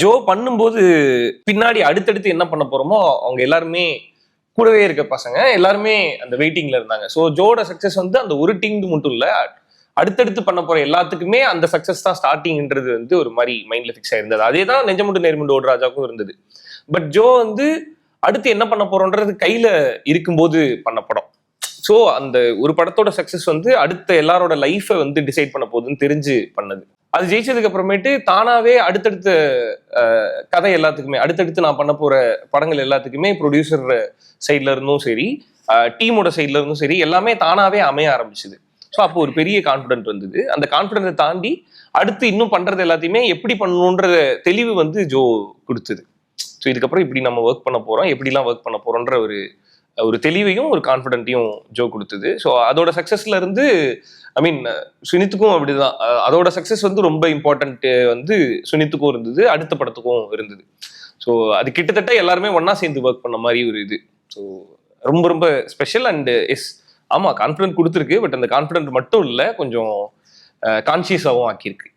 Joe பண்ணும்போது பின்னாடி அடுத்தடுத்து என்ன பண்ண போறோமோ அவங்க எல்லாருமே கூடவே இருக்க பசங்க எல்லாருமே அந்த வெயிட்டிங்ல இருந்தாங்க. ஸோ ஜோட சக்சஸ் வந்து அந்த ஒரு டீம் மட்டும் இல்ல, அடுத்தடுத்து பண்ண போற எல்லாத்துக்குமே அந்த சக்சஸ் தான் ஸ்டார்டிங்ன்றது வந்து ஒரு மாதிரி மைண்ட்ல ஃபிக்ஸ் ஆயிருந்தது. அதே தான் நெஞ்சமுண்டு நேர்முண்டு ஓடுராஜாவுக்கும் இருந்தது. பட் ஜோ வந்து அடுத்து என்ன பண்ண போறோன்றது கையில இருக்கும்போது பண்ண படம். ஸோ அந்த ஒரு படத்தோட சக்சஸ் வந்து அடுத்த எல்லாரோட லைஃபை வந்து டிசைட் பண்ண போகுதுன்னு தெரிஞ்சு பண்ணது. அது ஜெயிச்சதுக்கு அப்புறமேட்டு தானாவே அடுத்தடுத்த கதை எல்லாத்துக்குமே அடுத்தடுத்து நான் பண்ண போற படங்கள் எல்லாத்துக்குமே ப்ரொடியூசர் சைட்ல இருந்தும் சரி, டீமோட சைட்ல இருந்தும் சரி, எல்லாமே தானாவே அமைய ஆரம்பிச்சுது. ஸோ அப்போ ஒரு பெரிய கான்ஃபிடென்ட் வந்தது. அந்த கான்ஃபிடென்ட்டை தாண்டி அடுத்து இன்னும் பண்றது எல்லாத்தையுமே எப்படி பண்ணணுன்ற தெளிவு வந்து ஜோ கொடுத்தது. ஸோ இதுக்கப்புறம் இப்படி நம்ம ஒர்க் பண்ண போறோம், எப்படிலாம் ஒர்க் பண்ண போறோன்ற ஒரு ஒரு தெளிவையும் ஒரு கான்ஃபிடென்ட்டையும் ஜோ கொடுத்தது. ஸோ அதோட சக்சஸ்ல இருந்து ஐ மீன் சுனித்துக்கும் அப்படிதான். அதோட சக்சஸ் வந்து ரொம்ப இம்பார்ட்டன்ட் வந்து சுனித்துக்கும் இருந்தது, அடுத்த படத்துக்கும் இருந்தது. ஸோ அது கிட்டத்தட்ட எல்லாருமே ஒன்னா சேர்ந்து ஒர்க் பண்ண மாதிரி ஒரு இது. ஸோ ரொம்ப ரொம்ப ஸ்பெஷல் அண்ட் எஸ் ஆமா கான்ஃபிடென்ட் கொடுத்துருக்கு. பட் அந்த கான்ஃபிடென்ட் மட்டும் இல்லை, கொஞ்சம் கான்சியஸாகவும் ஆக்கியிருக்கு.